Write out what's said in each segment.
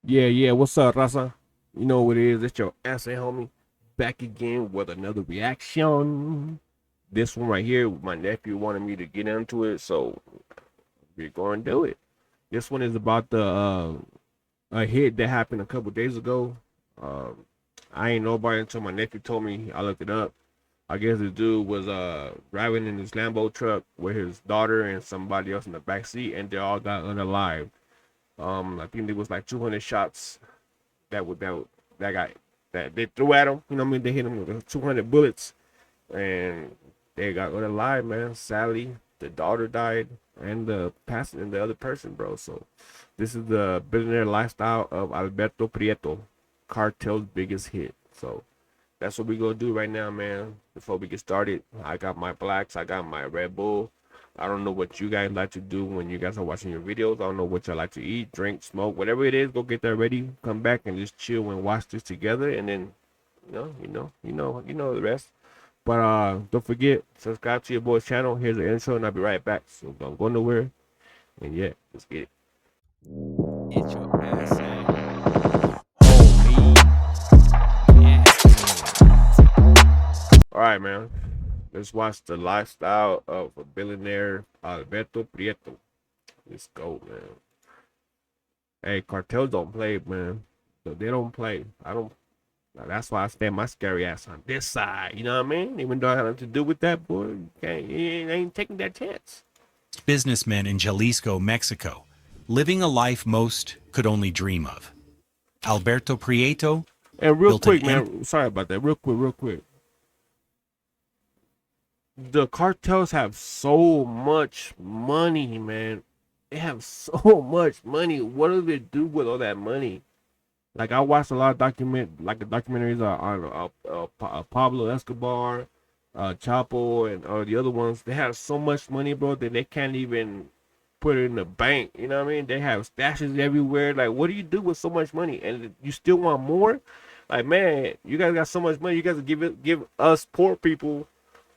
Yeah, what's up, Raza? You know what it is? It's your EsseHomie back again with another reaction. This one right here, my nephew wanted me to get into it, so we're going to do it. This one is about the a hit that happened a couple days ago. Um, I ain't know about it until my nephew told me. I looked it up. I guess the dude was driving in his Lambo truck with his daughter and somebody else in the back seat, and they all got unalived. I think there was like 200 shots that would that guy that they threw at him. You know what I mean? They hit him with 200 bullets, and they got alive, man. Sadly, the daughter died, and the passenger and the other person, bro. So this is the billionaire lifestyle of Alberto Prieto, cartel's biggest hit. So that's what we gonna do right now, man. Before we get started, I got my blacks, I got my Red Bull. I don't know what you guys like to do when you guys are watching your videos. I don't know what you like to eat, drink, smoke, whatever it is. Go get that ready. Come back and just chill and watch this together. And then, you know the rest. But don't forget, subscribe to your boy's channel. Here's the intro, and I'll be right back. So don't go nowhere. And yeah, let's get it. It's your ass homie. All right, man. Let's watch the lifestyle of a billionaire Alberto Prieto. Let's go, man. Hey, cartels don't play, man. So they don't play. I don't. That's why I stand my scary ass on this side. You know what I mean? Even though I have to do with that, boy, you can't. You ain't taking that chance. Businessman in Jalisco, Mexico, living a life most could only dream of. Alberto Prieto And real built quick, an man. Sorry about that. Real quick. The cartels have so much money, man. They have so much money. What do they do with all that money? Like I watched a lot of documentaries on Pablo Escobar, Chapo, and the other ones. They have so much money, bro, that they can't even put it in the bank. You know what I mean? They have stashes everywhere. Like, what do you do with so much money? And you still want more? Like, man, you guys got so much money. You guys give us poor people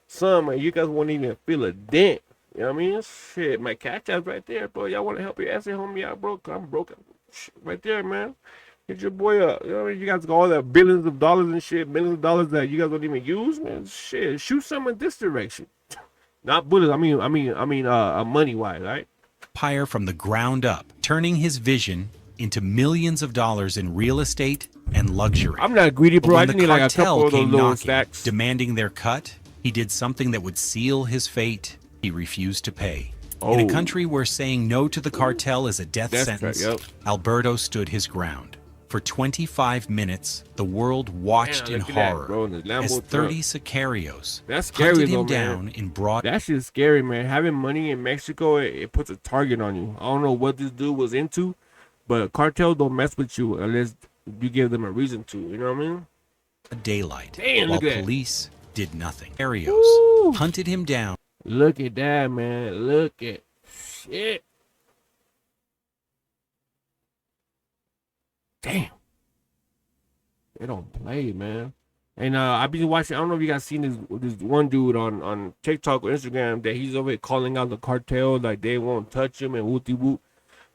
some, and you guys won't even feel a dent. You know what I mean? Shit, my catch app's right there, bro. Y'all want to help your ass homie out, bro? I'm broke. Shit, right there, man. Hit your boy up. You know what I mean? You guys got all that billions of dollars and shit, millions of dollars that you guys don't even use, man. Shit, shoot some in this direction. Not bullets. Money wise, right? empire from the ground up, turning his vision into millions of dollars in real estate and luxury. I'm not greedy, But bro. I when just the need like a cartel couple of those came little knocking, stacks. demanding their cut, he did something that would seal his fate. He refused to pay. In Oh. a country where saying no to the cartel is a death That's sentence, right, yep. Alberto stood his ground. For 25 minutes, the world watched Damn, in look at that, horror bro, in the Lambo as truck. 30 sicarios That's scary, hunted though, him man. down in broad That shit's scary, man. Having money in Mexico, it puts a target on you. I don't know what this dude was into, but cartels don't mess with you unless you give them a reason to. You know what I mean? daylight, Damn, while look at that. police did nothing. Sicarios Woo. hunted him down. Look at that, man. Look at shit. Damn. They don't play, man. And I've been watching. I don't know if you guys seen this one dude on TikTok or Instagram that he's over here calling out the cartel like they won't touch him and whoopty whoop.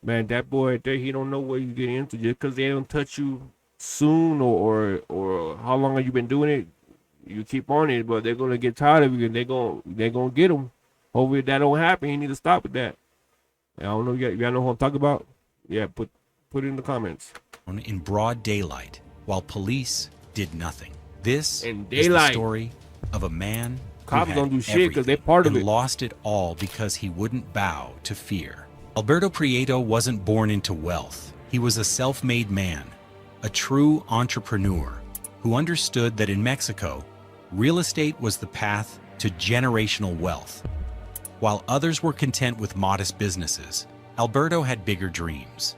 Man, that boy right there, he don't know what he's getting into just because they don't touch you soon or how long have you been doing it? You keep on it, but they're gonna get tired of you and they're gonna get him. Hopefully that don't happen. He need to stop with that. I don't know. Y'all know who I'm talking about? Yeah, put it in the comments. In broad daylight, while police did nothing. This In is the daylight. story of a man Cops who had don't do shit 'cause they everything part of and it. lost it all because he wouldn't bow to fear. Alberto Prieto wasn't born into wealth. He was a self-made man, a true entrepreneur who understood that in Mexico, real estate was the path to generational wealth. While others were content with modest businesses, Alberto had bigger dreams.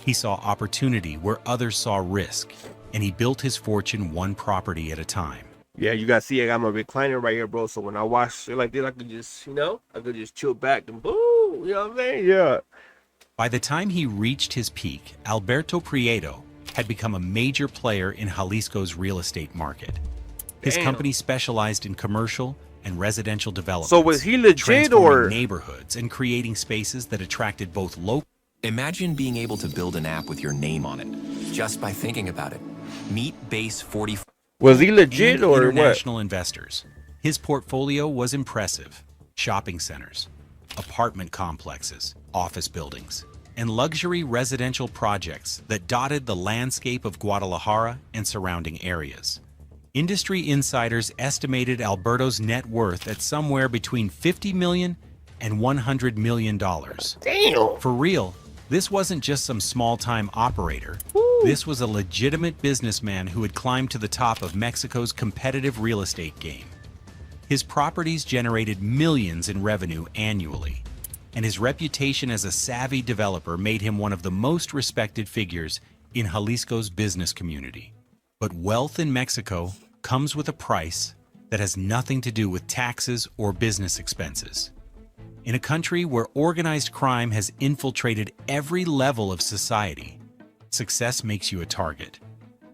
He saw opportunity where others saw risk, and he built his fortune one property at a time. Yeah, you guys see I got my recliner right here, bro. So when I watch shit like this, I could just, I could just chill back and boo. You know what I'm saying? Yeah. By the time he reached his peak, Alberto Prieto had become a major player in Jalisco's real estate market. His Damn. company specialized in commercial and residential development. So was he legit transforming or? neighborhoods and creating spaces that attracted both local Imagine being able to build an app with your name on it, just by thinking about it. Meet Base 44. Was he legit and or what? international investors. His portfolio was impressive. Shopping centers, apartment complexes, office buildings, and luxury residential projects that dotted the landscape of Guadalajara and surrounding areas. Industry insiders estimated Alberto's net worth at somewhere between $50 million and $100 million. Damn. For real, this wasn't just some small-time operator. This was a legitimate businessman who had climbed to the top of Mexico's competitive real estate game. His properties generated millions in revenue annually, and his reputation as a savvy developer made him one of the most respected figures in Jalisco's business community. But wealth in Mexico comes with a price that has nothing to do with taxes or business expenses. In a country where organized crime has infiltrated every level of society, success makes you a target.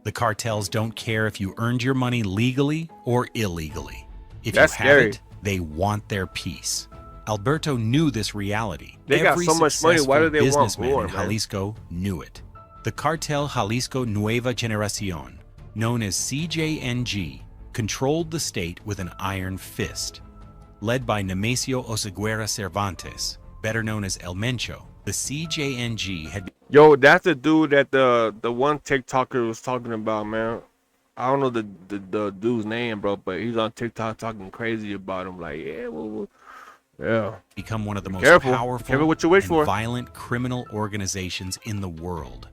The cartels don't care if you earned your money legally or illegally. If That's you scary. haven't, they want their piece. Alberto knew this reality. They got Every so much money, why do they want businessman more, in man? Jalisco knew it. The cartel Jalisco Nueva Generación, known as CJNG, controlled the state with an iron fist. Led by Nemesio Oseguera Cervantes, better known as El Mencho, the CJNG had Yo, that's the dude that the one TikToker was talking about, man. I don't know the dude's name, bro, but he's on TikTok talking crazy about him. Like, yeah, yeah. become one of the most Careful powerful what you wish and for. violent criminal organizations in the world.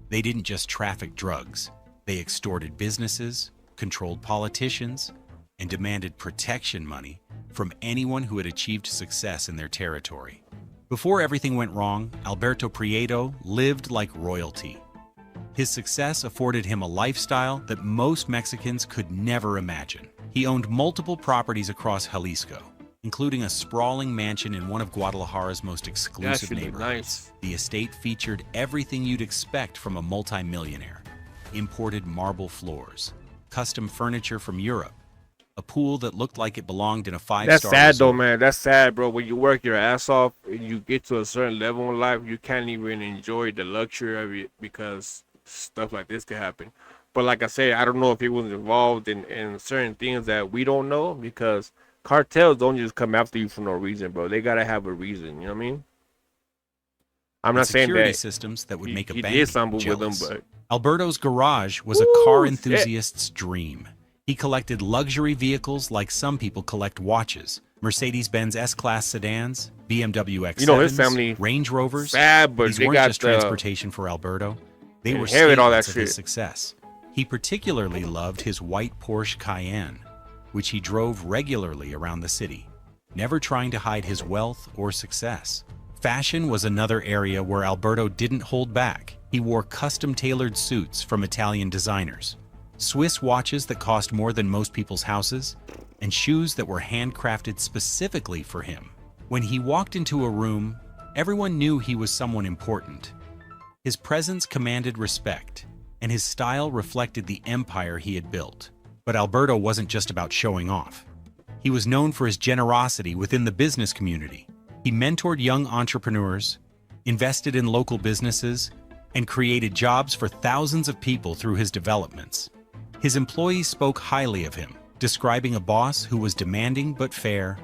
They didn't just traffic drugs. They extorted businesses, controlled politicians, and demanded protection money from anyone who had achieved success in their territory. Before everything went wrong, Alberto Prieto lived like royalty. His success afforded him a lifestyle that most Mexicans could never imagine. He owned multiple properties across Jalisco, including a sprawling mansion in one of Guadalajara's most exclusive should be neighborhoods. nice. The estate featured everything you'd expect from a multimillionaire: imported marble floors, custom furniture from Europe, a pool that looked like it belonged in a five-star That's sad though, resort. man. That's sad, bro. When you work your ass off and you get to a certain level in life, you can't even enjoy the luxury of it because stuff like this could happen. But like I said, I don't know if he was involved in certain things that we don't know, because cartels don't just come after you for no reason, bro. They gotta have a reason. You know what I mean? I'm and not saying security that systems that would he, make a he bank did something with them, jealous. but Alberto's garage was a Woo, car shit. enthusiast's dream. He collected luxury vehicles like some people collect watches: Mercedes-Benz S-Class sedans, BMW X7s, You know, his family Range Rovers. sad, but These they weren't got just the transportation for Alberto. They were inherit all that statements of his shit. success. He particularly loved his white Porsche Cayenne, which he drove regularly around the city, never trying to hide his wealth or success. Fashion was another area where Alberto didn't hold back. He wore custom-tailored suits from Italian designers, Swiss watches that cost more than most people's houses, and shoes that were handcrafted specifically for him. When he walked into a room, everyone knew he was someone important. His presence commanded respect, and his style reflected the empire he had built. But Alberto wasn't just about showing off. He was known for his generosity within the business community. He mentored young entrepreneurs, invested in local businesses, and created jobs for thousands of people through his developments. His employees spoke highly of him, describing a boss who was demanding but fair,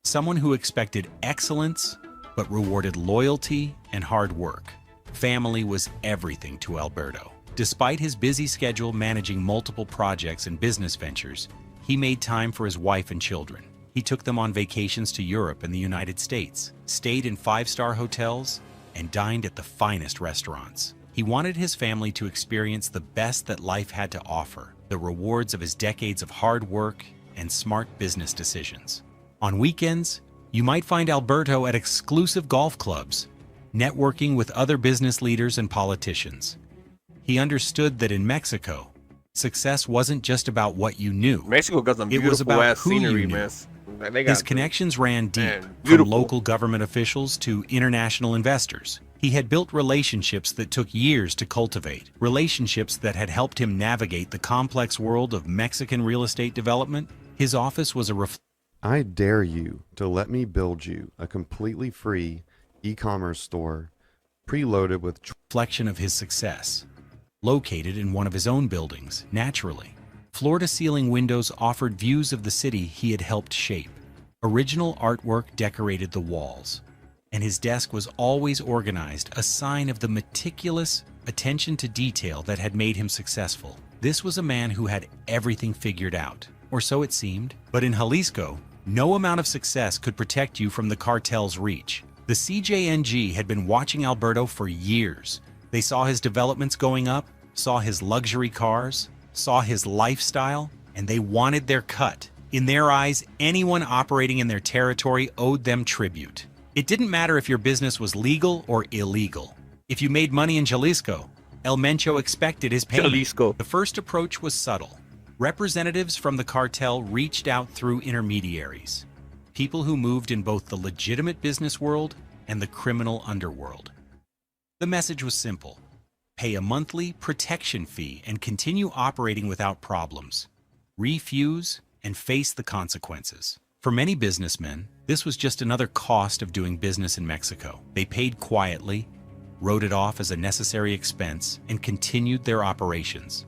someone who expected excellence but rewarded loyalty and hard work. Family was everything to Alberto. Despite his busy schedule managing multiple projects and business ventures, he made time for his wife and children. He took them on vacations to Europe and the United States, stayed in five-star hotels, and dined at the finest restaurants. He wanted his family to experience the best that life had to offer, the rewards of his decades of hard work and smart business decisions. On weekends, you might find Alberto at exclusive golf clubs, networking with other business leaders and politicians. He understood that in Mexico, success wasn't just about what you knew. Mexico got some It was beautiful about ass who you scenery, knew. man. They got His connections ran deep, man, from beautiful. local government officials to international investors. He had built relationships that took years to cultivate, relationships that had helped him navigate the complex world of Mexican real estate development. His office was a I dare you to let me build you a completely free e-commerce store preloaded with reflection of his success. located in one of his own buildings, naturally. Floor-to-ceiling windows offered views of the city he had helped shape. Original artwork decorated the walls, and his desk was always organized, a sign of the meticulous attention to detail that had made him successful. This was a man who had everything figured out, or so it seemed. But in Jalisco, no amount of success could protect you from the cartel's reach. The CJNG had been watching Alberto for years. They saw his developments going up, saw his luxury cars, saw his lifestyle, and they wanted their cut. In their eyes, anyone operating in their territory owed them tribute. It didn't matter if your business was legal or illegal. If you made money in Jalisco, El Mencho expected his payment. Jalisco. The first approach was subtle. Representatives from the cartel reached out through intermediaries, people who moved in both the legitimate business world and the criminal underworld. The message was simple: pay a monthly protection fee and continue operating without problems. Refuse and face the consequences. For many businessmen, this was just another cost of doing business in Mexico. They paid quietly, wrote it off as a necessary expense, and continued their operations.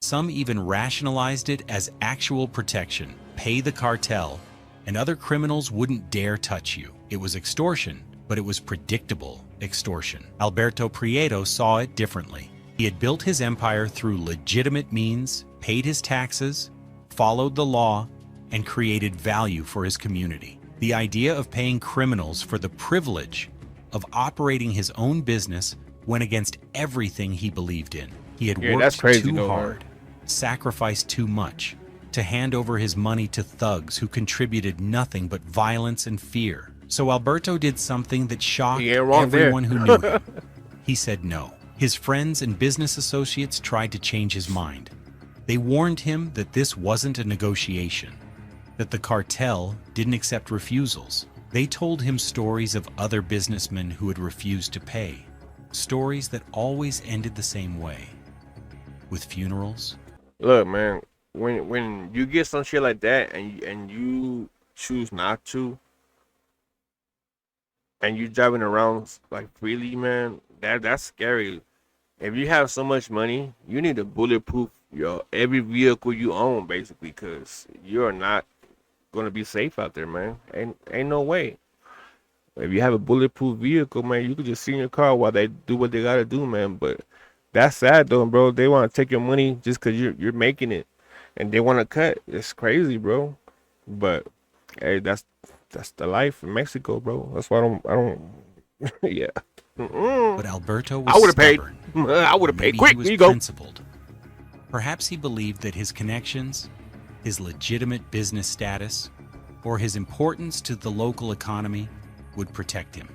Some even rationalized it as actual protection. Pay the cartel, and other criminals wouldn't dare touch you. It was extortion, but it was predictable extortion. Alberto Prieto saw it differently. He had built his empire through legitimate means, paid his taxes, followed the law, and created value for his community. The idea of paying criminals for the privilege of operating his own business went against everything he believed in. He had worked too hard, sacrificed too much, to hand over his money to thugs who contributed nothing but violence and fear. So Alberto did something that shocked everyone who knew him. He said no. His friends and business associates tried to change his mind. They warned him that this wasn't a negotiation, that the cartel didn't accept refusals. They told him stories of other businessmen who had refused to pay, stories that always ended the same way, with funerals. Look, man, when you get some shit like that and you choose not to, and you driving around like freely, man, that's scary. If you have so much money, you need to bulletproof your every vehicle you own, basically, because you're not gonna be safe out there, man. Ain't no way. If you have a bulletproof vehicle, man, you could just sit in your car while they do what they gotta do, man. But that's sad though, bro. They want to take your money just because you're making it, and they want to cut. It's crazy, bro. But hey, that's the life in Mexico, bro. That's why I don't. Yeah. But Alberto was I would have paid. stubborn. I would have paid. Maybe Quick, he was here you go. principled. Perhaps he believed that his connections, his legitimate business status, or his importance to the local economy would protect him.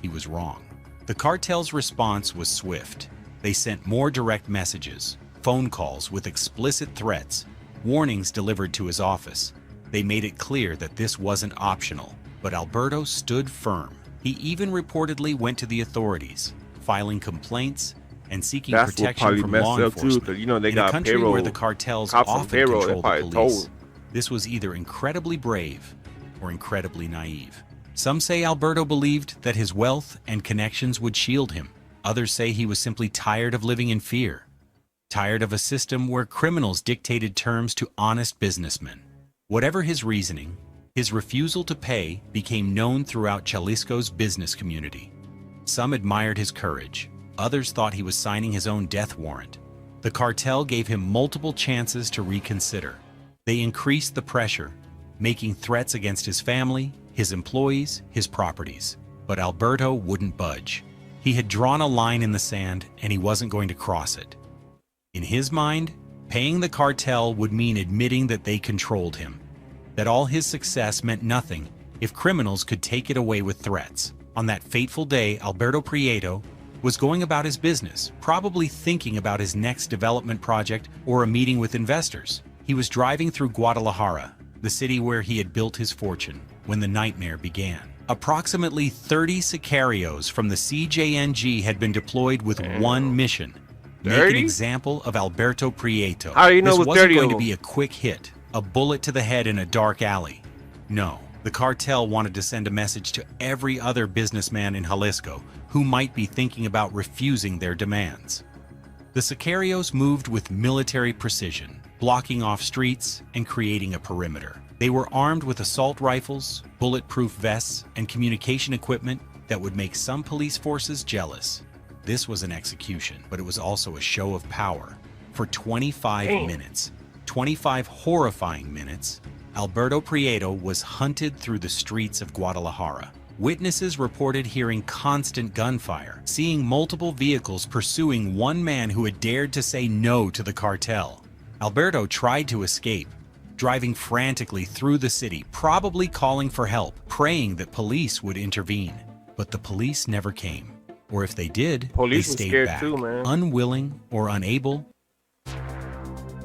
He was wrong. The cartel's response was swift. They sent more direct messages, phone calls with explicit threats, warnings delivered to his office. They made it clear that this wasn't optional, but Alberto stood firm. He even reportedly went to the authorities, filing complaints and seeking protection from law enforcement. Too, you know, they in got a country payroll, where the cartels often payroll, control the police. told. This was either incredibly brave or incredibly naive. Some say Alberto believed that his wealth and connections would shield him. Others say he was simply tired of living in fear, tired of a system where criminals dictated terms to honest businessmen. Whatever his reasoning, his refusal to pay became known throughout Jalisco's business community. Some admired his courage. Others thought he was signing his own death warrant. The cartel gave him multiple chances to reconsider. They increased the pressure, making threats against his family, his employees, his properties. But Alberto wouldn't budge. He had drawn a line in the sand, and he wasn't going to cross it. In his mind, paying the cartel would mean admitting that they controlled him, that all his success meant nothing if criminals could take it away with threats. On that fateful day, Alberto Prieto was going about his business, probably thinking about his next development project or a meeting with investors. He was driving through Guadalajara, the city where he had built his fortune, when the nightmare began. Approximately 30 sicarios from the CJNG had been deployed with one mission: make an example of Alberto Prieto. How do you know this it was 30 wasn't going of to them? be a quick hit, a bullet to the head in a dark alley. No, the cartel wanted to send a message to every other businessman in Jalisco who might be thinking about refusing their demands. The sicarios moved with military precision, blocking off streets and creating a perimeter. They were armed with assault rifles, bulletproof vests, and communication equipment that would make some police forces jealous. This was an execution, but it was also a show of power. For 25 minutes, 25 horrifying minutes, Alberto Prieto was hunted through the streets of Guadalajara. Witnesses reported hearing constant gunfire, seeing multiple vehicles pursuing one man who had dared to say no to the cartel. Alberto tried to escape, driving frantically through the city, probably calling for help, praying that police would intervene. But the police never came. Or if they did, Police they was stayed scared back, too, man. unwilling or unable.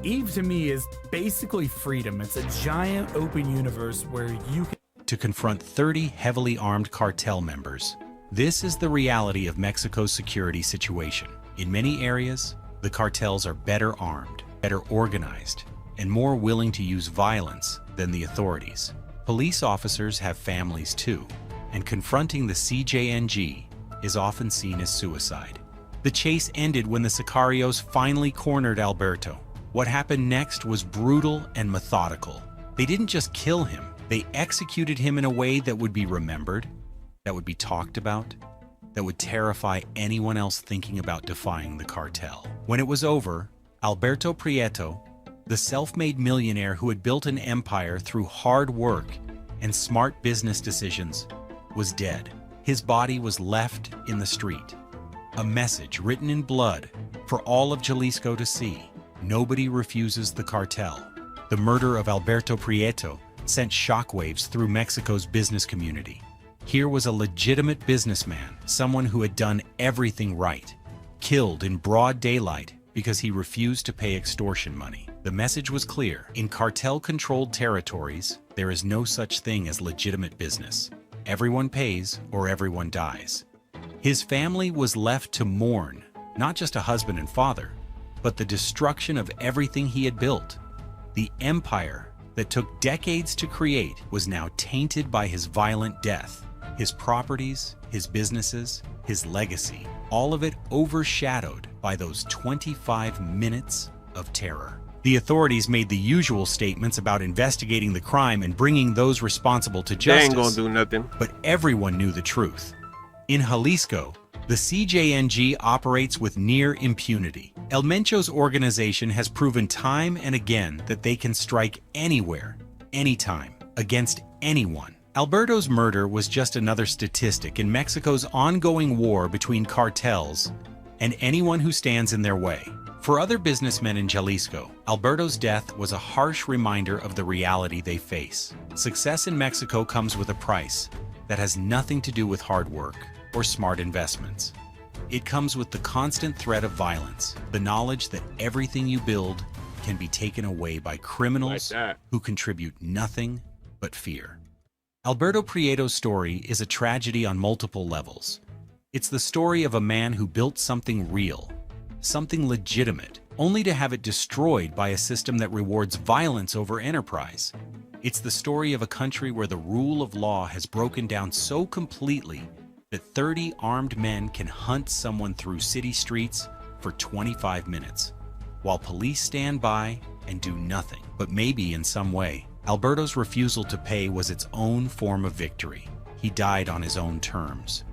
EVE to me is basically freedom. It's a giant open universe where you can To confront 30 heavily armed cartel members. This is the reality of Mexico's security situation. In many areas, the cartels are better armed, better organized, and more willing to use violence than the authorities. Police officers have families too, and confronting the CJNG is often seen as suicide. The chase ended when the sicarios finally cornered Alberto. What happened next was brutal and methodical. They didn't just kill him, they executed him in a way that would be remembered, that would be talked about, that would terrify anyone else thinking about defying the cartel. When it was over, Alberto Prieto, the self-made millionaire who had built an empire through hard work and smart business decisions, was dead. His body was left in the street. A message written in blood for all of Jalisco to see. Nobody refuses the cartel. The murder of Alberto Prieto sent shockwaves through Mexico's business community. Here was a legitimate businessman, someone who had done everything right, killed in broad daylight because he refused to pay extortion money. The message was clear. In cartel-controlled territories, there is no such thing as legitimate business. Everyone pays or everyone dies. His family was left to mourn, not just a husband and father, but the destruction of everything he had built. The empire that took decades to create was now tainted by his violent death. His properties, his businesses, his legacy, all of it overshadowed by those 25 minutes of terror. The authorities made the usual statements about investigating the crime and bringing those responsible to They justice. ain't gonna do nothing. But everyone knew the truth. In Jalisco, the CJNG operates with near impunity. El Mencho's organization has proven time and again that they can strike anywhere, anytime, against anyone. Alberto's murder was just another statistic in Mexico's ongoing war between cartels and anyone who stands in their way. For other businessmen in Jalisco, Alberto's death was a harsh reminder of the reality they face. Success in Mexico comes with a price that has nothing to do with hard work or smart investments. It comes with the constant threat of violence, the knowledge that everything you build can be taken away by criminals Like that. who contribute nothing but fear. Alberto Prieto's story is a tragedy on multiple levels. It's the story of a man who built something real, something legitimate, only to have it destroyed by a system that rewards violence over enterprise. It's the story of a country where the rule of law has broken down so completely that 30 armed men can hunt someone through city streets for 25 minutes, while police stand by and do nothing. But maybe in some way, Alberto's refusal to pay was its own form of victory. He died on his own terms,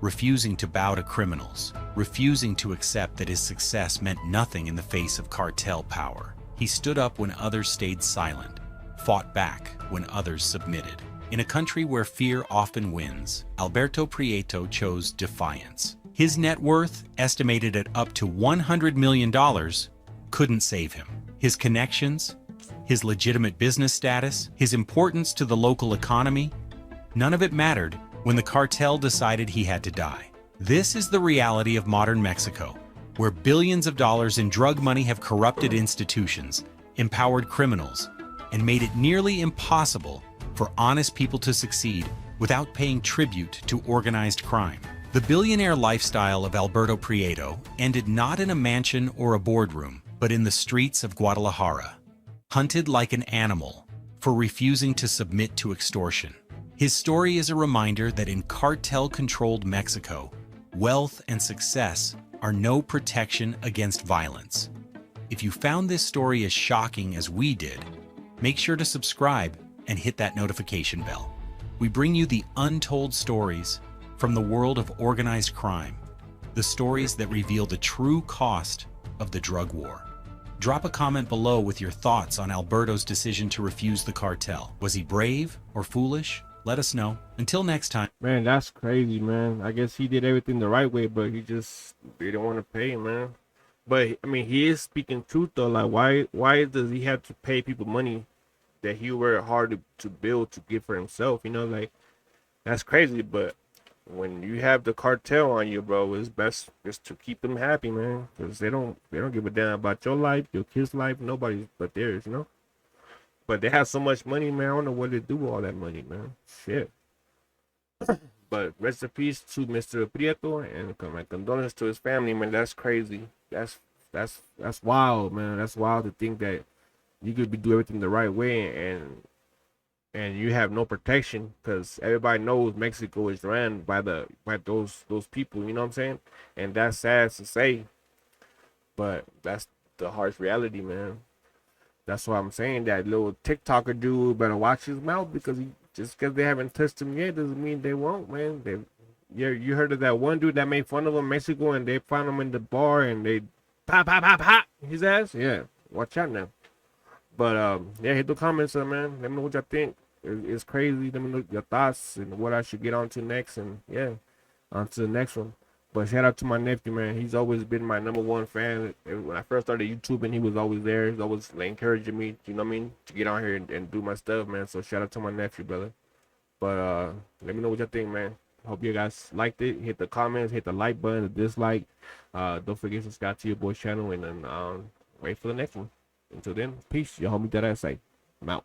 refusing to bow to criminals, refusing to accept that his success meant nothing in the face of cartel power. He stood up when others stayed silent, fought back when others submitted. In a country where fear often wins, Alberto Prieto chose defiance. His net worth, estimated at up to $100 million, couldn't save him. His connections, his legitimate business status, his importance to the local economy, none of it mattered when the cartel decided he had to die. This is the reality of modern Mexico, where billions of dollars in drug money have corrupted institutions, empowered criminals, and made it nearly impossible for honest people to succeed without paying tribute to organized crime. The billionaire lifestyle of Alberto Prieto ended not in a mansion or a boardroom, but in the streets of Guadalajara, hunted like an animal for refusing to submit to extortion. His story is a reminder that in cartel-controlled Mexico, wealth and success are no protection against violence. If you found this story as shocking as we did, make sure to subscribe and hit that notification bell. We bring you the untold stories from the world of organized crime, the stories that reveal the true cost of the drug war. Drop a comment below with your thoughts on Alberto's decision to refuse the cartel. Was he brave or foolish? Let us know. Until next time. Man, that's crazy, man. I guess he did everything the right way, but he just didn't want to pay, man. But I mean, he is speaking truth though. Like, why does he have to pay people money that he worked hard to build to get for himself? You know, like that's crazy. But when you have the cartel on you, bro, it's best just to keep them happy, man, because they don't give a damn about your life, your kid's life, nobody but theirs, you know. But they have so much money, man. I don't know what they do with all that money, man. Shit. But rest in peace to Mr. Prieto, and my condolences to his family, man. That's crazy. That's wild, man. That's wild to think that you could be doing everything the right way and you have no protection, because everybody knows Mexico is ran by those people. You know what I'm saying? And that's sad to say, but that's the harsh reality, man. That's why I'm saying that little TikToker dude better watch his mouth, because just because they haven't touched him yet doesn't mean they won't, man. You heard of that one dude that made fun of him in Mexico, and they found him in the bar and they pop his ass? Yeah, watch out now. But yeah, hit the comments, man. Let me know what y'all think. It's crazy. Let me know your thoughts and what I should get on to next, and yeah, on to the next one. But shout out to my nephew, man. He's always been my #1 fan. When I first started YouTubing, he was always there. He's always like encouraging me, you know what I mean, to get on here and do my stuff, man. So shout out to my nephew, brother. But let me know what y'all think, man. Hope you guys liked it. Hit the comments, hit the like button, the dislike. Don't forget to subscribe to your boy's channel, and then wait for the next one. Until then, peace. Your homie that I say. I'm out.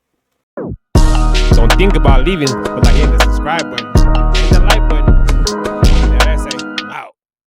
Don't think about leaving, but like hitting the subscribe button.